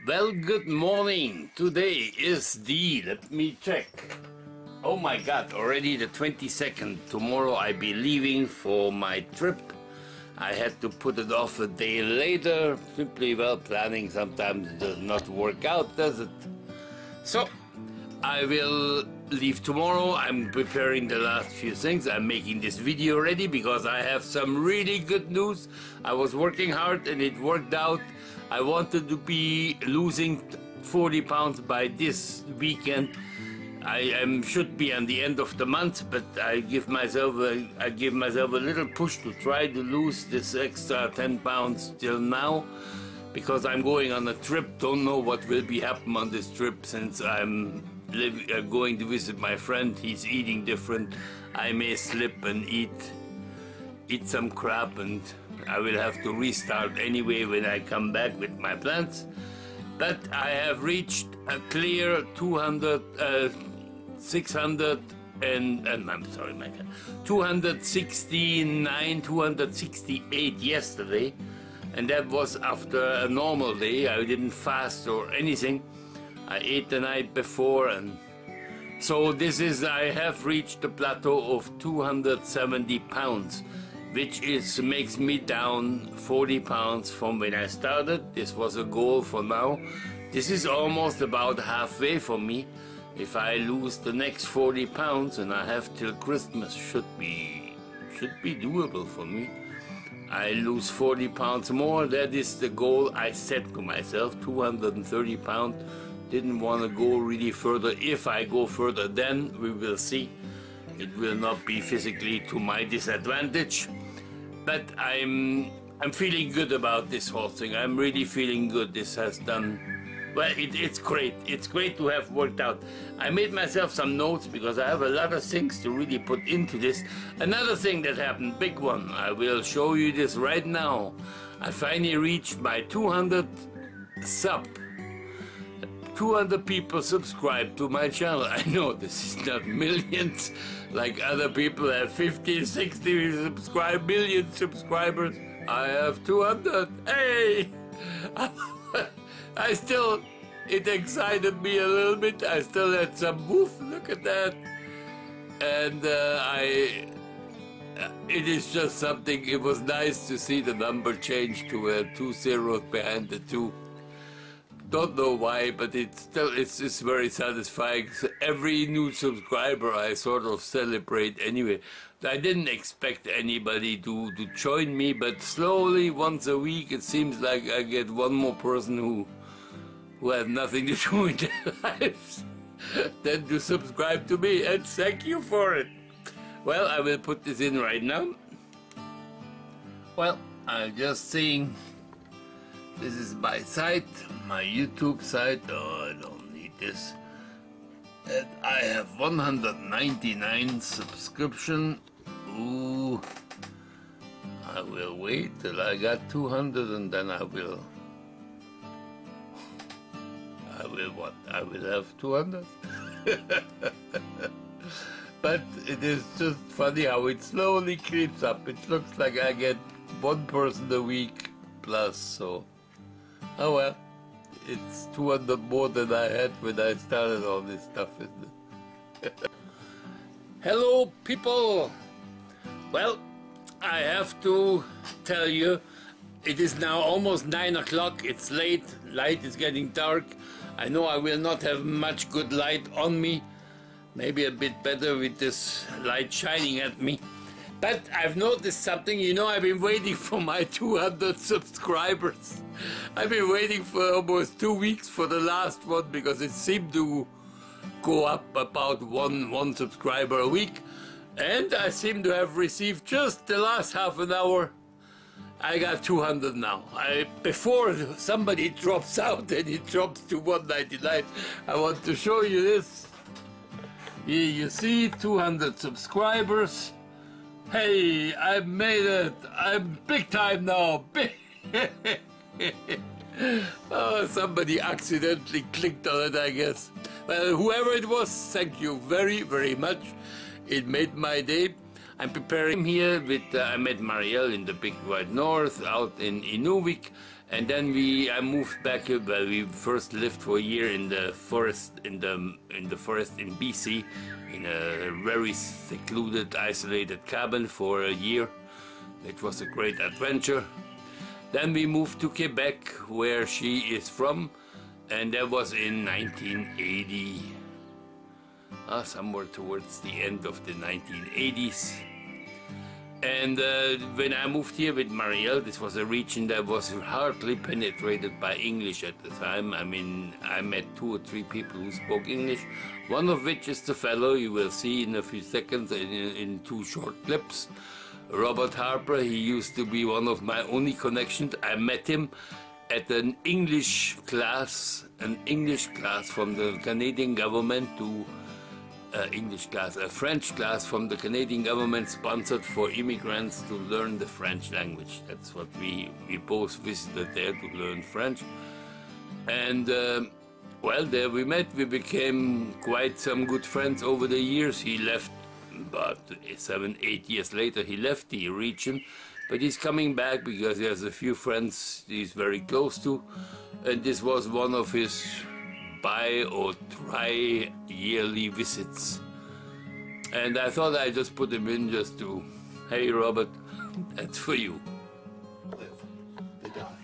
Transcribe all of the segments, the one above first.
Well, good morning. Today is let me check. Oh my God, already the 22nd. Tomorrow I be leaving for my trip. I had to put it off a day later. Simply, well, planning sometimes does not work out, does it? So, I will leave tomorrow. I'm preparing the last few things. I'm making this video ready because I have some really good news. I was working hard and it worked out. I wanted to be losing 40 pounds by this weekend. I should be on the end of the month, but I give myself a little push to try to lose this extra 10 pounds till now, because I'm going on a trip. Don't know what will be happening on this trip, since I'm going to visit my friend. He's eating different. I may slip and eat some crap, and I will have to restart anyway when I come back with my plans. But I have reached a clear 269, 268 yesterday, and that was after a normal day. I didn't fast or anything. I ate the night before, and so I have reached the plateau of 270 pounds, which makes me down 40 pounds from when I started. This was a goal for now. This is almost about halfway for me. If I lose the next 40 pounds, and I have till Christmas, should be doable for me. I lose 40 pounds more. That is the goal I set to myself, 230 pounds. Didn't want to go really further. If I go further, then we will see. It will not be physically to my disadvantage. But I'm feeling good about this whole thing. I'm really feeling good. This has done, well, it's great. It's great to have worked out. I made myself some notes because I have a lot of things to really put into this. Another thing that happened, big one, I will show you this right now. I finally reached my 200 people subscribe to my channel. I know this is not millions, like other people have 50, 60 million subscribers. I have 200. Hey! It excited me a little bit. I still had some woof, look at that. And it is just something. It was nice to see the number change to 2 zeros behind the 2. Don't know why, but it's very satisfying. Every new subscriber I sort of celebrate anyway. I didn't expect anybody to join me, but slowly, once a week, it seems like I get one more person who has nothing to do with their lives than to subscribe to me, and thank you for it. Well, I will put this in right now. Well, I'm just saying, this is my site, my YouTube site. Oh, I don't need this. And I have 199 subscription. Ooh, I will wait till I got 200, and then I will what? I will have 200. But it is just funny how it slowly creeps up. It looks like I get one person a week plus, so oh well, it's 200 more than I had when I started all this stuff, isn't it? Hello, people! Well, I have to tell you, it is now almost 9 o'clock. It's late. Light is getting dark. I know I will not have much good light on me. Maybe a bit better with this light shining at me. But I've noticed something. You know, I've been waiting for my 200 subscribers. I've been waiting for almost 2 weeks for the last one, because it seemed to go up about one subscriber a week. And I seem to have received just the last half an hour. I got 200 now. Before somebody drops out and it drops to 199, I want to show you this. Here you see 200 subscribers. Hey, I made it. I'm big time now. Oh, somebody accidentally clicked on it, I guess. Well, whoever it was, thank you very, very much. It made my day. I'm preparing here with, I met Marielle in the Big White North out in Inuvik, And then I moved back. Well, we first lived for a year in the forest in BC, in a very secluded, isolated cabin for a year. It was a great adventure. Then we moved to Quebec, where she is from, and that was in 1980, somewhere towards the end of the 1980s. And when I moved here with Marielle, this was a region that was hardly penetrated by English at the time. I mean, I met 2 or 3 people who spoke English, one of which is the fellow you will see in a few seconds in 2 short clips. Robert Harper. He used to be one of my only connections. I met him at an English class from the Canadian government a French class from the Canadian government sponsored for immigrants to learn the French language. That's what we both visited there to learn French. And well, there we met. We became quite some good friends over the years. He left about 7-8 years later. He left the region, but he's coming back because he has a few friends he's very close to, and this was one of his bi or tri-yearly visits. And I thought I'd just put him in just to, hey Robert, that's for you. They die.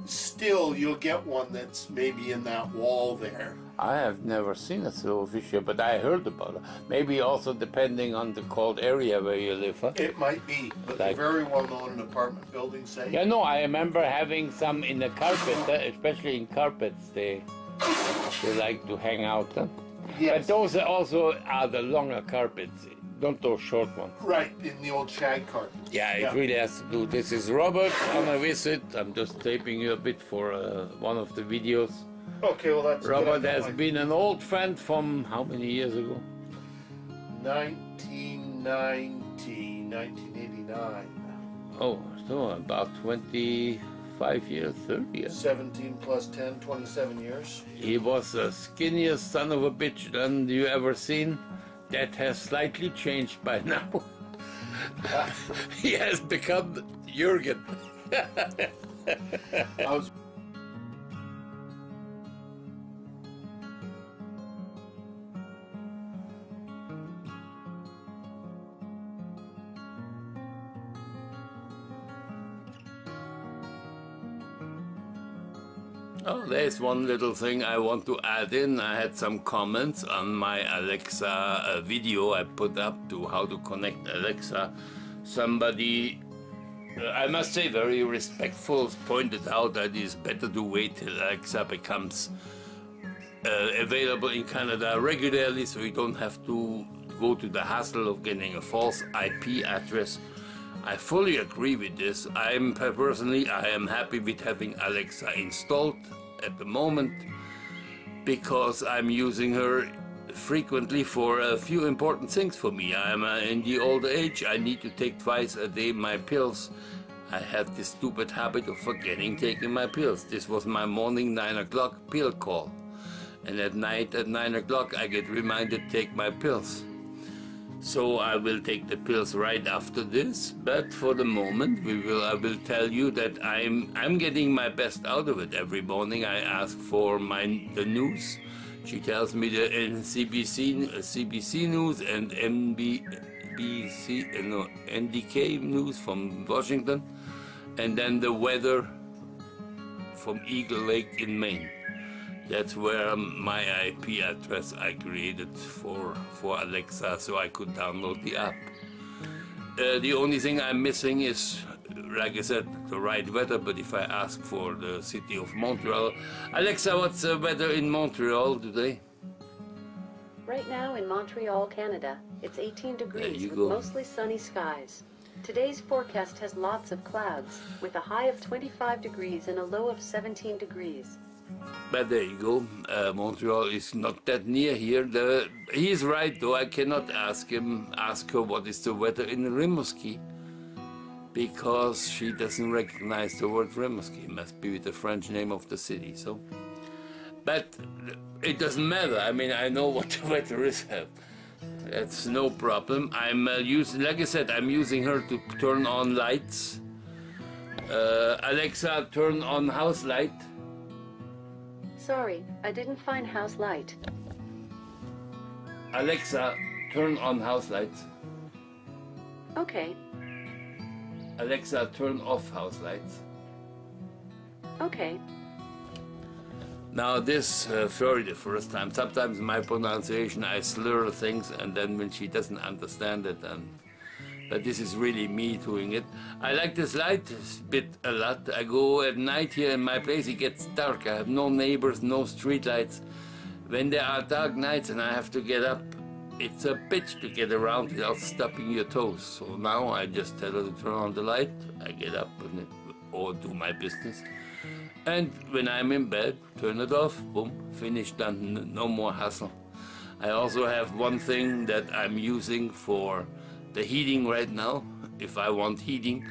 Still, you'll get one that's maybe in that wall there. I have never seen a silverfish here, but I heard about it. Maybe also depending on the cold area where you live, huh? It might be, but they're very well known in apartment buildings, say. Yeah, no, I remember having some in the carpet, especially in carpets, they like to hang out. Huh? Yes. But those also are the longer carpets, not those short ones. Right, in the old shag carpets. Yeah, it really has to do. This is Robert on a visit. I'm just taping you a bit for one of the videos. Okay, well that's Robert has been an old friend from how many years ago? 1989. Oh, so about 25 years, 30 years. 17 plus 10, 27 years. He was the skinniest son of a bitch than you ever seen. That has slightly changed by now. He has become Jürgen. I was Oh, there's one little thing I want to add in. I had some comments on my Alexa video I put up to how to connect Alexa. Somebody, I must say very respectful, pointed out that it's better to wait till Alexa becomes available in Canada regularly, so you don't have to go to the hassle of getting a false IP address. I fully agree with this. I am happy with having Alexa installed at the moment because I'm using her frequently for a few important things for me. I'm in the old age. I need to take twice a day my pills. I have this stupid habit of forgetting taking my pills. This was my morning 9 o'clock pill call. And at night at 9 o'clock I get reminded to take my pills. So I will take the pills right after this, but for the moment I will tell you that I'm getting my best out of it. Every morning I ask for the news. She tells me the CBC news and NDK news from Washington, and then the weather from Eagle Lake in Maine. That's where my IP address I created for Alexa, so I could download the app. The only thing I'm missing is, like I said, the right weather, but if I ask for the city of Montreal. Alexa, what's the weather in Montreal today? Right now in Montreal, Canada, it's 18 degrees with go. mostly sunny skies. Today's forecast has lots of clouds, with a high of 25 degrees and a low of 17 degrees. But there you go. Montreal is not that near here. He is right, though. I cannot ask her what is the weather in Rimouski, because she doesn't recognize the word Rimouski. It must be with the French name of the city. So, but it doesn't matter. I mean, I know what the weather is. That's no problem. I'm using, like I said, I'm using her to turn on lights. Alexa, turn on house light. Sorry, I didn't find house light. Alexa, turn on house lights. Okay, Alexa, turn off house lights. okay. Now this very the first time. Sometimes my pronunciation I slur things, and then when she doesn't understand it, but this is really me doing it. I like this light bit a lot. I go at night here in my place, it gets dark. I have no neighbors, no street lights. When there are dark nights and I have to get up, it's a bitch to get around without stubbing your toes. So now I just tell her to turn on the light. I get up or do my business. And when I'm in bed, turn it off, boom, finished, done, no more hassle. I also have one thing that I'm using for the heating right now. If I want heating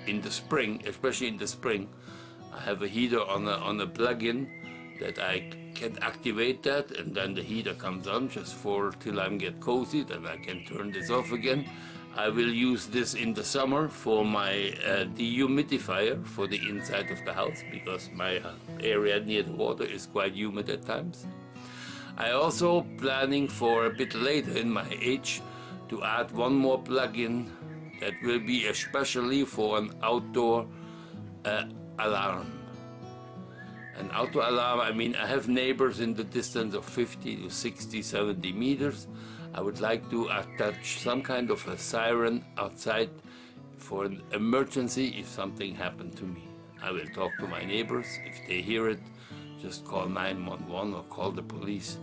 in the spring, especially in the spring, I have a heater on a plug-in that I can activate that, and then the heater comes on just for till I get cozy, then I can turn this off again. I will use this in the summer for my dehumidifier for the inside of the house, because my area near the water is quite humid at times. I also planning for a bit later in my age to add one more plug-in that will be especially for an outdoor alarm. An outdoor alarm, I mean, I have neighbors in the distance of 50 to 60, 70 meters. I would like to attach some kind of a siren outside for an emergency if something happened to me. I will talk to my neighbors. If they hear it, just call 911 or call the police.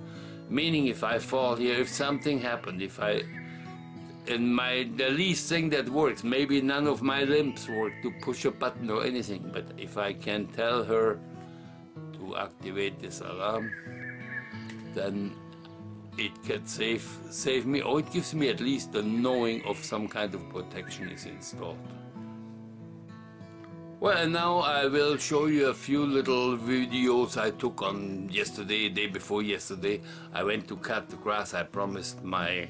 Meaning if I fall here, if something happened, the least thing that works, maybe none of my limbs work to push a button or anything, but if I can tell her to activate this alarm, then it can save me, or it gives me at least the knowing of some kind of protection is installed. Well, and now I will show you a few little videos I took on yesterday, day before yesterday. I went to cut the grass. I promised I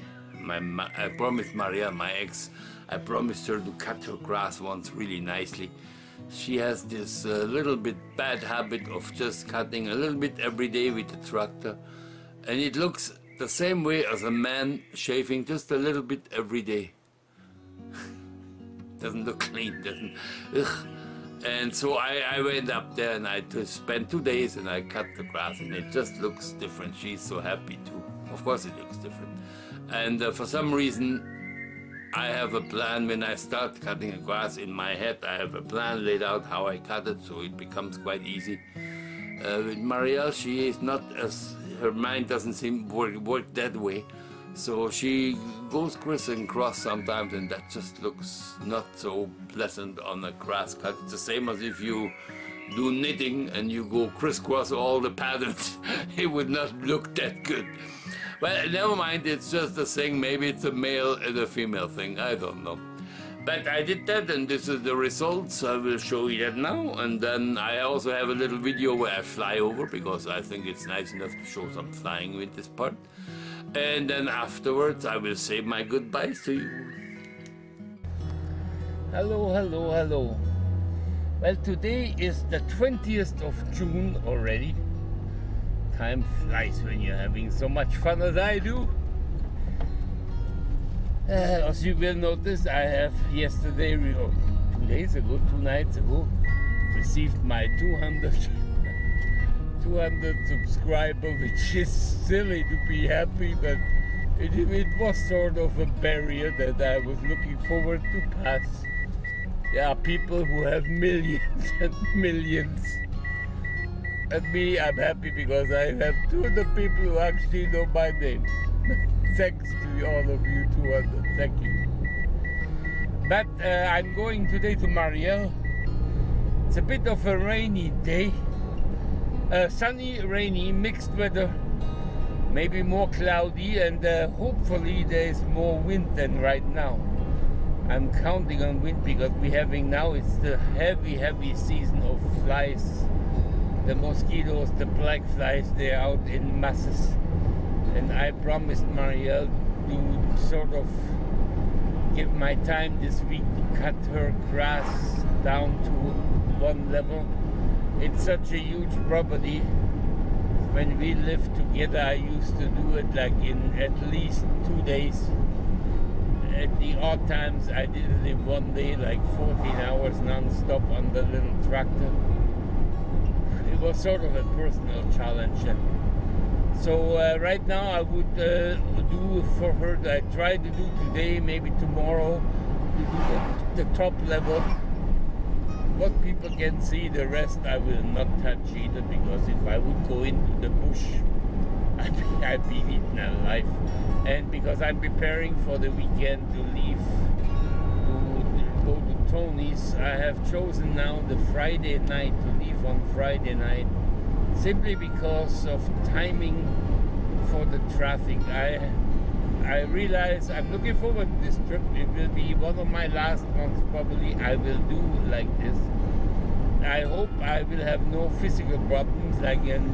promised Maria, my ex, I promised her to cut her grass once really nicely. She has this little bit bad habit of just cutting a little bit every day with the tractor, and it looks the same way as a man shaving just a little bit every day. Doesn't look clean, doesn't. Ugh. And so I went up there and I spent 2 days and I cut the grass, and it just looks different. She's so happy too. Of course it looks different. And for some reason I have a plan. When I start cutting the grass in my head, I have a plan laid out how I cut it, so it becomes quite easy. With Marielle, she is not as, her mind doesn't seem work that way. So she goes criss and cross sometimes, and that just looks not so pleasant on a grass cut. It's the same as if you do knitting and you go crisscross all the patterns. It would not look that good. Well, never mind, it's just a thing. Maybe it's a male and a female thing, I don't know. But I did that, and this is the results. I will show you that now. And then I also have a little video where I fly over, because I think it's nice enough to show some flying with this part. And then afterwards I will say my goodbyes to you. Hello, hello, hello. Well, today is the 20th of June already. Time flies when you're having so much fun as I do. As you will notice, I have yesterday, 2 days ago, 2 nights ago, received my 200 subscriber, which is silly to be happy, but it was sort of a barrier that I was looking forward to pass. There are people who have millions and millions. And me, I'm happy because I have 200 people who actually know my name. Thanks to all of you, 200. Thank you. But I'm going today to Marielle. It's a bit of a rainy day. Sunny, rainy, mixed weather, maybe more cloudy, and hopefully there's more wind than right now. I'm counting on wind because we're having now, it's the heavy season of flies. The mosquitoes, the black flies, they're out in masses. And I promised Marielle to sort of give my time this week to cut her grass down to one level. It's such a huge property. When we lived together, I used to do it like in at least 2 days. At the odd times, I did it in one day, like 14 hours non-stop on the little tractor. It was sort of a personal challenge. And so right now I would do for her, I try to do today, maybe tomorrow, to do the top level. What people can see, the rest I will not touch either, because if I would go into the bush, I'd be eaten alive. And because I'm preparing for the weekend to leave, to go to Tony's, I have chosen now the Friday night, to leave on Friday night, simply because of timing for the traffic. I realize I'm looking forward to this trip. It will be one of my last ones probably I will do like this. I hope I will have no physical problems, like, and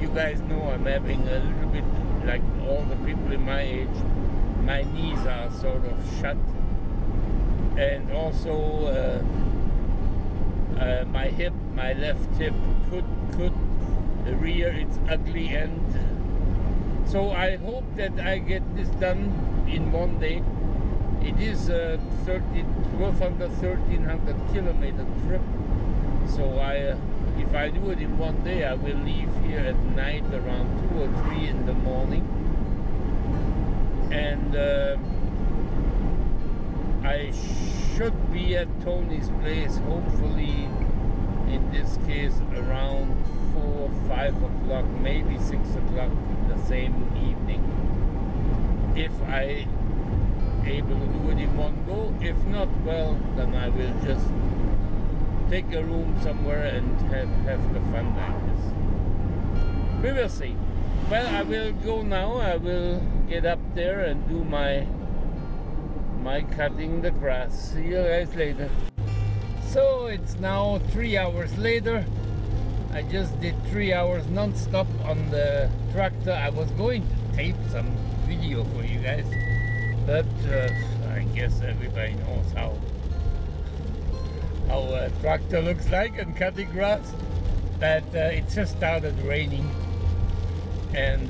you guys know I'm having a little bit, like all the people in my age, my knees are sort of shut, and also my hip, my left hip could the rear, it's ugly, and so I hope that I get this done in one day. It is a 1,300 kilometer trip, so if I do it in one day, I will leave here at night around 2 or 3 in the morning, and I should be at Tony's place hopefully, in this case around 4 or 5 o'clock, maybe 6 o'clock the same evening, if I able to do it in one go. If not, well, then I will just take a room somewhere and have the fun like this. We will see. Well, I will go now. I will get up there and do my cutting the grass. See you guys later. So it's now 3 hours later. I just did 3 hours non-stop on the tractor. I was going to tape some video for you guys, but I guess everybody knows how a tractor looks like and cutting grass. But it just started raining, and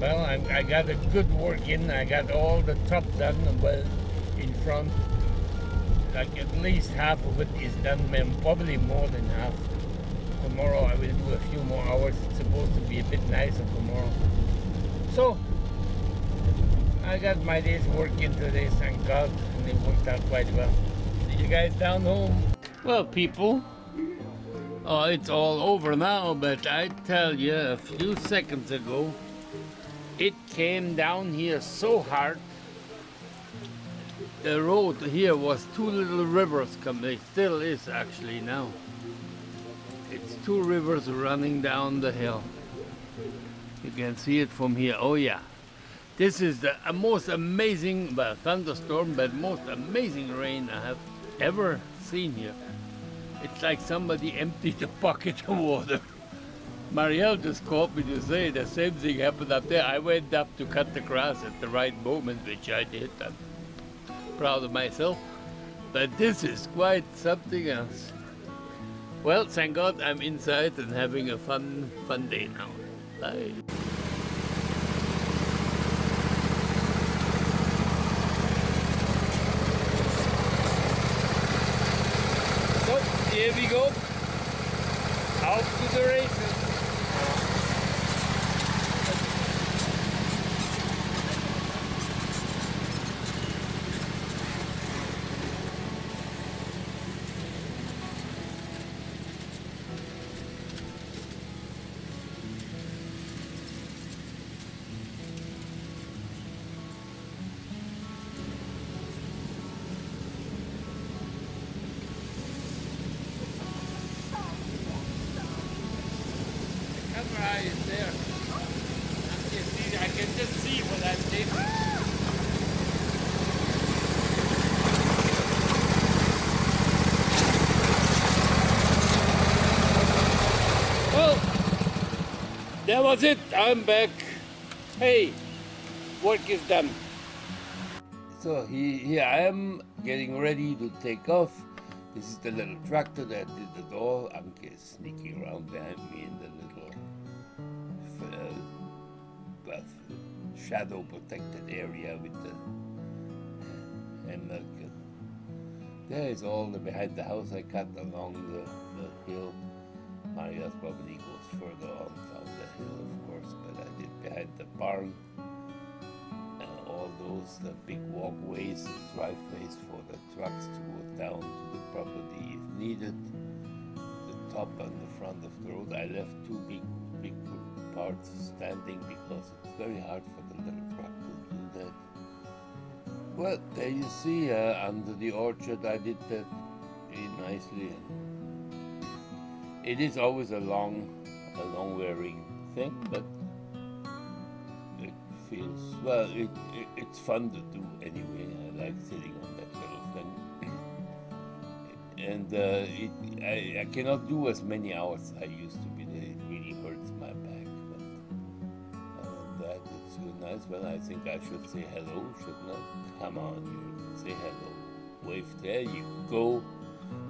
well, I got a good work in. I got all the top done, well, in front. Like at least half of it is done, probably more than half. Tomorrow I will do a few more hours. It's supposed to be a bit nicer tomorrow. So I got my day's work in today, thank God, and it worked out quite well. See you guys down home. Well, people, it's all over now, but I tell you, a few seconds ago, it came down here so hard. The road here was 2 little rivers coming. It still is actually now. It's 2 rivers running down the hill. You can see it from here. Oh yeah. This is the most amazing, well, thunderstorm, but most amazing rain I have ever seen here. It's like somebody emptied a bucket of water. Marielle just called me to say the same thing happened up there. I went up to cut the grass at the right moment, which I did. I'm proud of myself. But this is quite something else. Well, thank God I'm inside and having a fun day now. Bye. So, here we go. Out to the races. Is there. I can just see what I'm taking. Well, that was it. I'm back. Hey, work is done. So here I am getting ready to take off. This is the little tractor that did it all. Anke is sneaking around behind me in the little shadow protected area with the hammock. There is all the behind the house I cut along the hill. Maria's probably goes further on down the hill, of course, but I did behind the barn. All those big walkways and driveways for the trucks to go down to the property if needed. The top and the front of the road. I left two big parts standing because it's very hard for the little truck to do that. Well, there you see, under the orchard I did that very nicely. It is always a long wearing thing, but it feels, well, it's fun to do anyway. I like sitting on that little thing. And I cannot do as many hours I used to be. It really hurts my back. But other than that, it's so nice. Well, I think I should say hello, shouldn't I? Come on, you say hello. Wave, there you go.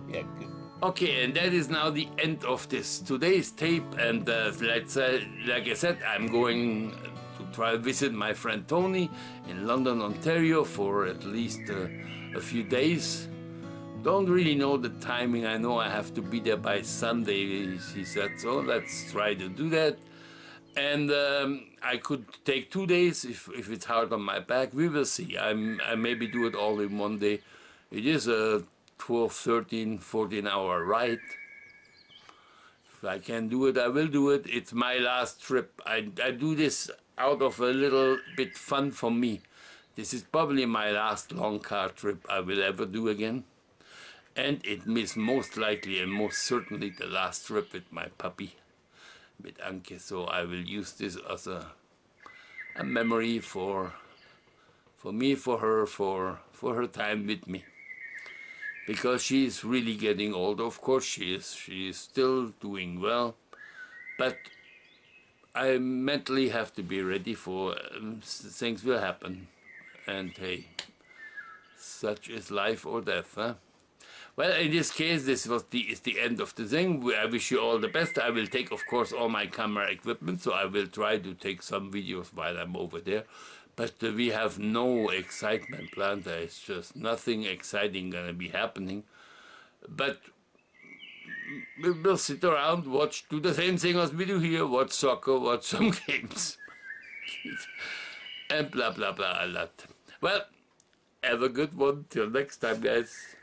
Yeah, good. Okay, and that is now the end of this today's tape. And like I said, I'm going to try to visit my friend Tony in London, Ontario for at least a few days. Don't really know the timing. I know I have to be there by Sunday, he said, so let's try to do that. And I could take 2 days if it's hard on my back. We will see. I maybe do it all in one day. It is a 12, 13, 14-hour ride. If I can do it, I will do it. It's my last trip. I do this out of a little bit fun for me. This is probably my last long car trip I will ever do again. And it is most likely and most certainly the last trip with my puppy, with Anke. So I will use this as a memory for me, for her, for her time with me. Because she is really getting old. Of course she is. She is still doing well. But I mentally have to be ready for things will happen. And hey, such is life or death, huh? Well, in this case, this is the end of the thing. I wish you all the best. I will take, of course, all my camera equipment, so I will try to take some videos while I'm over there. But we have no excitement planned. There is just nothing exciting going to be happening. But we'll sit around, do the same thing as we do here, watch soccer, watch some games. And blah, blah, blah, a lot. Well, have a good one. Till next time, guys.